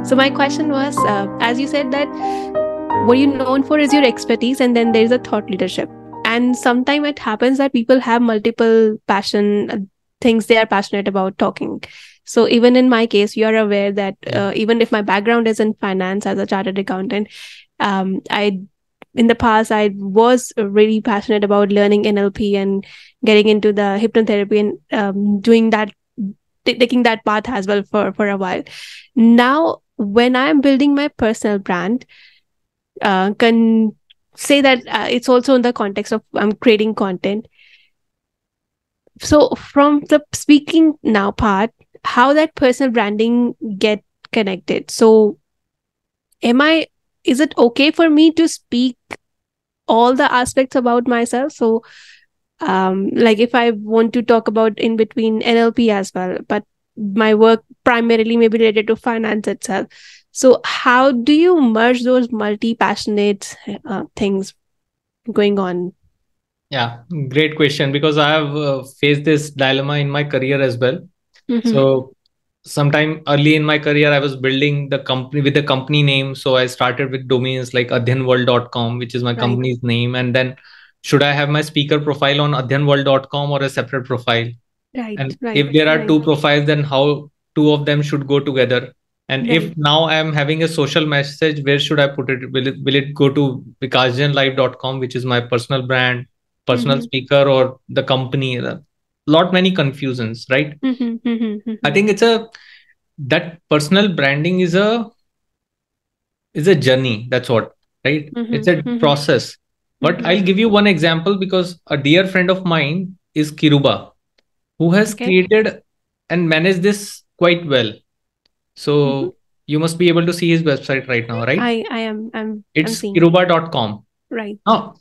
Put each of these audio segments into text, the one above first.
So my question was, as you said that what you're known for is your expertise, and then there's a thought leadership. And sometimes it happens that people have multiple passion things they are passionate about talking. So even in my case, you are aware that even if my background is in finance as a chartered accountant, I in the past I was really passionate about learning NLP and getting into the hypnotherapy and doing that, taking that path as well for a while. Now, when I'm building my personal brand, can say that it's also in the context of I'm creating content. So from the speaking now part, how that personal branding get connected? So is it okay for me to speak all the aspects about myself? So like if I want to talk about in between NLP as well, but my work primarily may be related to finance itself. So how do you merge those multi-passionate things going on? Yeah, great question, because I have faced this dilemma in my career as well. Mm-hmm. So sometime early in my career, I was building the company with the company name. So I started with domains like adhyanworld.com, which is my company's name. And then should I have my speaker profile on adhyanworld.com or a separate profile? And if there are two profiles, then how two of them should go together? And if now I am having a social message, where should I put it? Will it go to vikasjainlive.com, which is my personal brand, personal speaker, or the company? Lot many confusions, right? I think that personal branding is a journey. That's what, right? It's a process. But I'll give you one example, because a dear friend of mine is Kiruba, who has created and managed this quite well. So you must be able to see his website right now, right? I am. It's kiruba.com. Right. Now,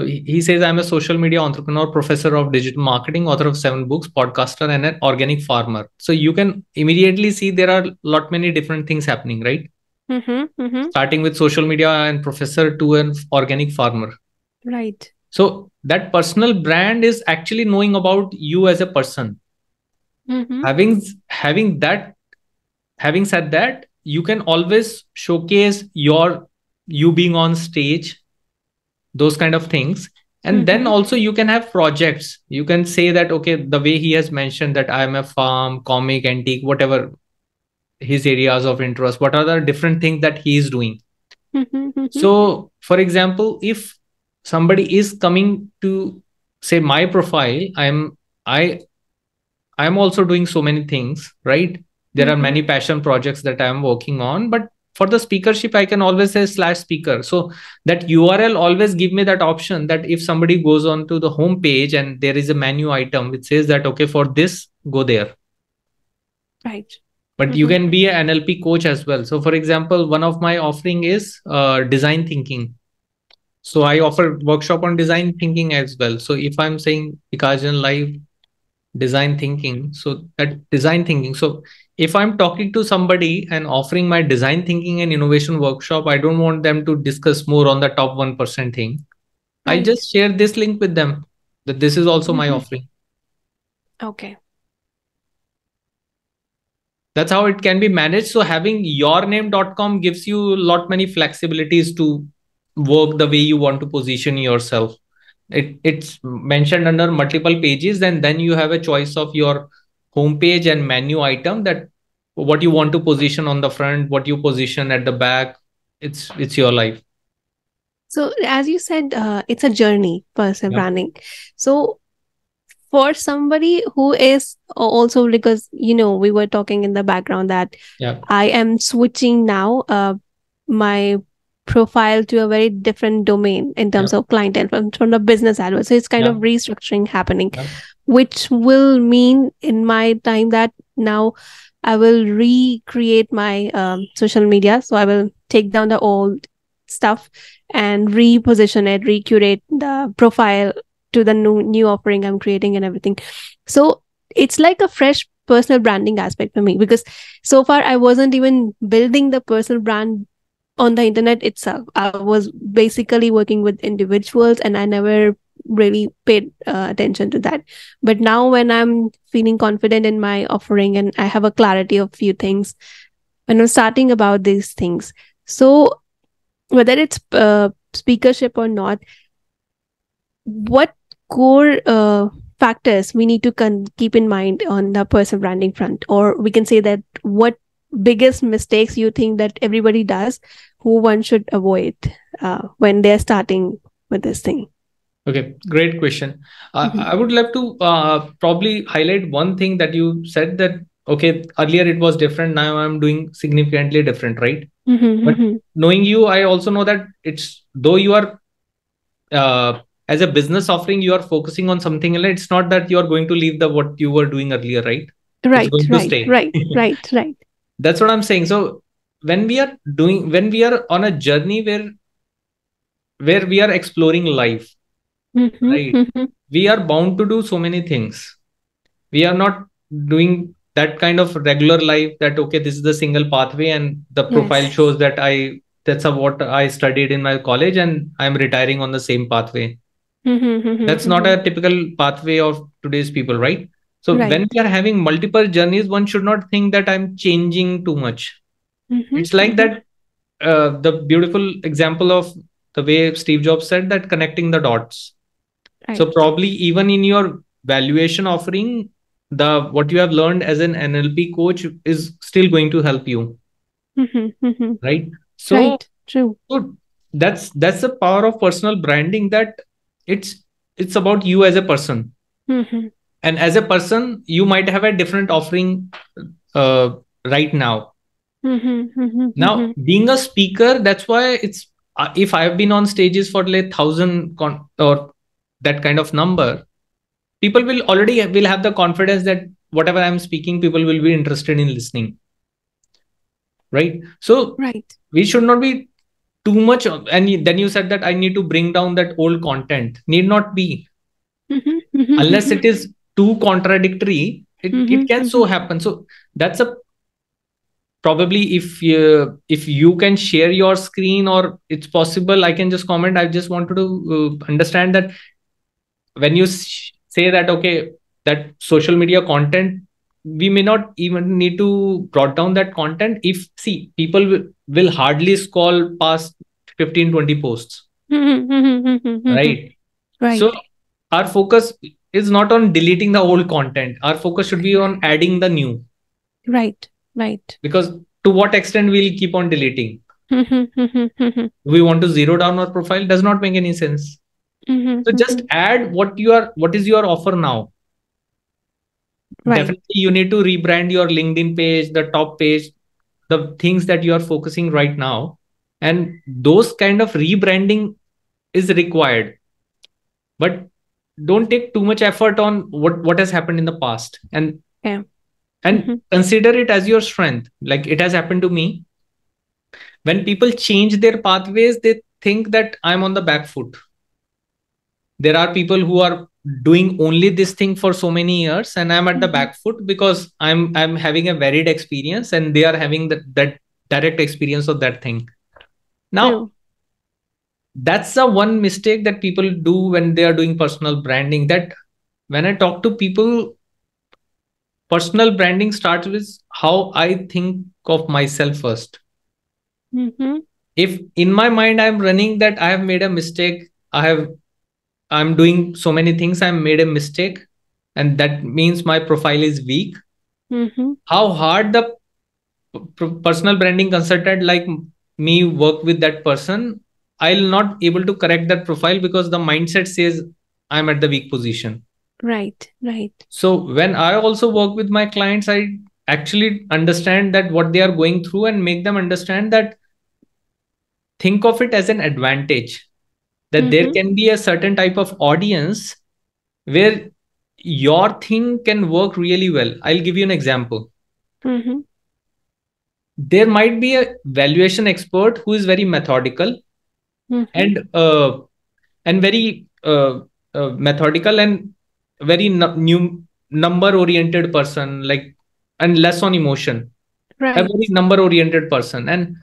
he says I'm a social media entrepreneur, professor of digital marketing, author of 7 books, podcaster, and an organic farmer. So you can immediately see there are many different things happening, right? Starting with social media and professor to an organic farmer. Right. So that personal brand is actually knowing about you as a person. Having said that, you can always showcase you being on stage, those kind of things. And then also you can have projects. You can say that, okay, the way he has mentioned that I am a farm, comic, antique, whatever his areas of interest, what are the different things that he is doing. So for example, if somebody is coming to say my profile, I'm also doing so many things, right? There are many passion projects that I'm working on, but for the speakership, I can always say /speaker. So that URL always give me that option that if somebody goes on to the home page and there is a menu item which says that, okay, for this, go there. Right. But you can be an NLP coach as well. So for example, one of my offering is design thinking. So I offer workshop on design thinking as well. So if I'm saying Vikas Jain Live design thinking, so that design thinking. So if I'm talking to somebody and offering my design thinking and innovation workshop, I don't want them to discuss more on the top 1% thing. Right. I just share this link with them that this is also my offering. Okay. That's how it can be managed. So having yourname.com gives you many flexibilities to work the way you want to position yourself. It's mentioned under multiple pages, and then you have a choice of your homepage and menu item, that what you want to position on the front, what you position at the back. It's your life. So as you said, it's a journey, personal branding. So for somebody who is also, because we were talking in the background that I am switching now my profile to a very different domain in terms of clientele from the business advert. So it's kind of restructuring happening, which will mean in my time that now I will recreate my social media. So I will take down the old stuff and reposition it, recurate the profile to the new offering I'm creating and everything. So it's like a fresh personal branding aspect for me, because so far I wasn't even building the personal brand on the internet itself. I was basically working with individuals and I never really paid attention to that. But now when I'm feeling confident in my offering and I have a clarity of few things, starting about these things. So whether it's speakership or not, what core factors we need to keep in mind on the personal branding front, or we can say that what biggest mistakes you think that everybody does, who one should avoid when they're starting with this thing? Okay, great question. Mm-hmm. I would love to probably highlight one thing that you said, that okay, earlier it was different, now I'm doing significantly different, right? Mm-hmm. But Mm-hmm. knowing you, I also know that it's, though you are as a business offering, you are focusing on something else. It's not that you are going to leave the what you were doing earlier, right? It's Right, going to right, stay. right, right, right. That's what I'm saying. So when we are on a journey where we are exploring life, Mm-hmm. right? Mm-hmm. We are bound to do so many things. We are not doing that kind of regular life that okay, this is the single pathway and the profile Yes. shows that that's what I studied in my college and I'm retiring on the same pathway. Mm-hmm. Mm-hmm. That's not Mm-hmm. a typical pathway of today's people, right? So Right. when we are having multiple journeys, one should not think that I'm changing too much. Mm-hmm. It's like Mm-hmm. that, the beautiful example of the way Steve Jobs said, that connecting the dots. So Right. probably even in your valuation offering, the what you have learned as an NLP coach is still going to help you, Mm-hmm. Mm-hmm. right? So, Right. True. so that's the power of personal branding, that it's it's about you as a person. Mm-hmm. And as a person, you might have a different offering uh, right now. Mm-hmm. Mm-hmm. Now, Mm-hmm. being a speaker, that's why it's if I've been on stages for like or that kind of number, people will have the confidence that whatever I'm speaking, people will be interested in listening, right? So Right. we should not be too much. And then you said that I need to bring down that old content. Need not be, Mm-hmm. Mm-hmm. unless Mm-hmm. it is too contradictory. It can Mm-hmm. so happen. So that's a probably, if you can share your screen, or it's possible I can just comment. I just wanted to understand that when you say that okay, that social media content, we may not even need to brought down that content. If see, people will hardly scroll past 15-20 posts, Mm-hmm. Mm-hmm. Mm-hmm. right? So Right. our focus is not on deleting the old content. Our focus should be on adding the new, Right. Right. because to what extent we'll keep on deleting? Mm-hmm. Mm-hmm. Mm-hmm. Do we want to zero down our profile? Does not make any sense. So just Mm-hmm. add what is your offer now. Right. Definitely you need to rebrand your LinkedIn page, the top page, the things that you are focusing right now, and those kind of rebranding is required. But don't take too much effort on what has happened in the past, Yeah. and Mm-hmm. consider it as your strength. Like it has happened to me. When people change their pathways, they think that I'm on the back foot. There are people who are doing only this thing for so many years, and I'm at the Mm-hmm. back foot because I'm having a varied experience and they are having that direct experience of that thing. Now, True. that's the one mistake that people do when they are doing personal branding. That when I talk to people, personal branding starts with how I think of myself first. Mm-hmm. If in my mind I'm running that I have made a mistake, I'm doing so many things, I made a mistake, and that means my profile is weak. Mm-hmm. How hard the personal branding consultant like me work with that person, I'll not able to correct that profile because the mindset says I'm at the weak position. Right. Right. So when I also work with my clients, I actually understand that what they are going through and make them understand that think of it as an advantage, that there Mm-hmm. can be a certain type of audience where your thing can work really well. I'll give you an example. Mm-hmm. There might be a valuation expert who is very methodical Mm-hmm. and very methodical and very new number oriented person, like, and less on emotion, a very Right. number oriented person. And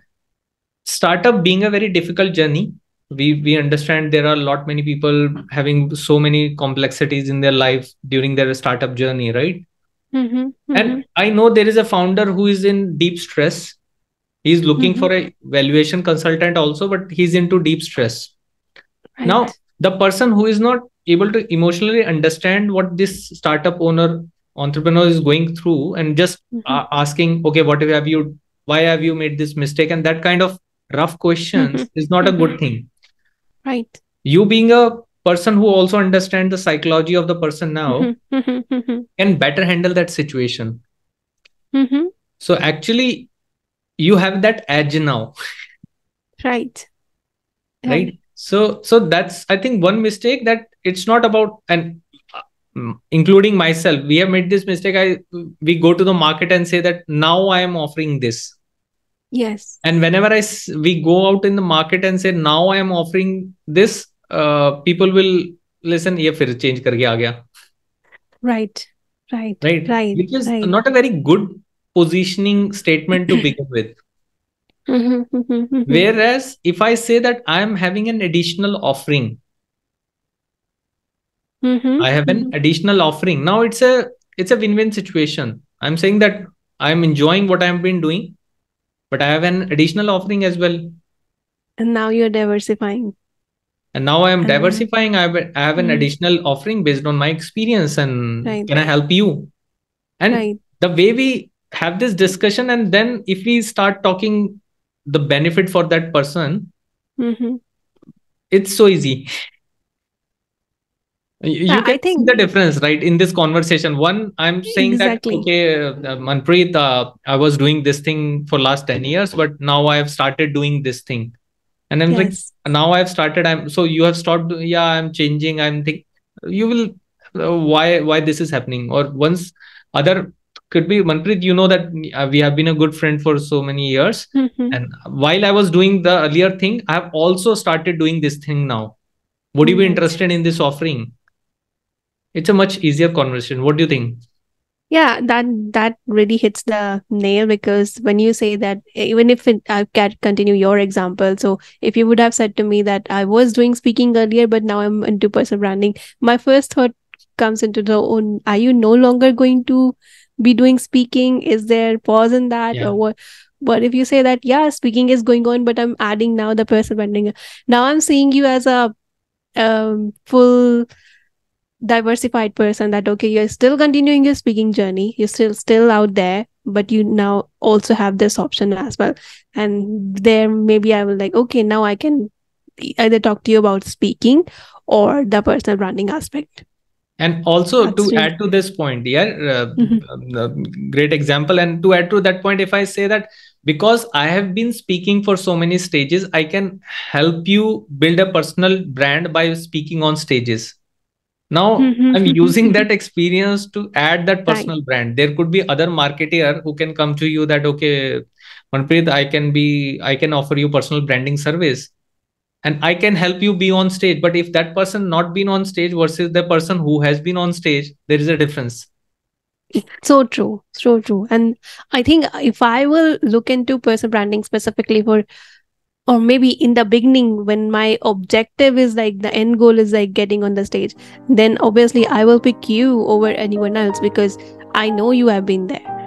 startup being a very difficult journey, we understand there are a lot many people having so many complexities in their life during their startup journey, right? Mm-hmm. Mm-hmm. And I know there is a founder who is in deep stress, He's looking for a valuation consultant also, but he's into deep stress. Right. Now, the person who is not able to emotionally understand what this startup owner, entrepreneur is going through, and just asking, okay, what have you, why have you made this mistake? And that kind of rough questions is not a good thing. Right. You being a person who also understands the psychology of the person now can better handle that situation. So actually, you have that edge now. Right. Right. So that's, I think, one mistake, that it's not about, and including myself, we have made this mistake. We go to the market and say that now I am offering this. Yes. And whenever we go out in the market and say now I am offering this, people will listen, ye fir change karke aa gaya. Right. Right. Which is not a very good positioning statement to begin with. Whereas if I say that I am having an additional offering, I have an additional offering. Now it's a win-win situation. I'm saying that I'm enjoying what I've been doing, but I have an additional offering as well. And now you're diversifying. And now I am diversifying. I have an additional offering based on my experience, and can I help you? And the way we have this discussion, and then if we start talking the benefit for that person, it's so easy. You can see the difference, right, in this conversation. One, I'm saying that, okay, Manpreet, I was doing this thing for last 10 years, but now I have started doing this thing. And I'm like, now I've started, so you have stopped. Yeah, I'm changing. I'm thinking, you will, why this is happening? Or once other could be, Manpreet, you know that we have been a good friend for so many years. And while I was doing the earlier thing, I have also started doing this thing now. Would you be interested in this offering? It's a much easier conversation. What do you think? Yeah, that really hits the nail, because when you say that, even if I can continue your example, so if you would have said to me that I was doing speaking earlier, but now I'm into personal branding, my first thought comes into the own, are you no longer going to be doing speaking? Is there pause in that, or what? But if you say that, yeah, speaking is going on, but I'm adding now the personal branding, now I'm seeing you as a full diversified person, that okay, you're still continuing your speaking journey, you're still out there, but you now also have this option as well. And there maybe I will like, okay, now I can either talk to you about speaking or the personal branding aspect. And also to add to this point, great example. And to add to that point, if I say that because I have been speaking for so many stages, I can help you build a personal brand by speaking on stages. Now I'm using that experience to add that personal brand. There could be other marketer who can come to you that, okay, Manpreet, I can offer you personal branding service, and I can help you be on stage. But if that person not been on stage versus the person who has been on stage, there is a difference. So true. And I think if I will look into personal branding specifically for, or maybe in the beginning when my objective is like the end goal is like getting on the stage, then obviously I will pick you over anyone else, because I know you have been there.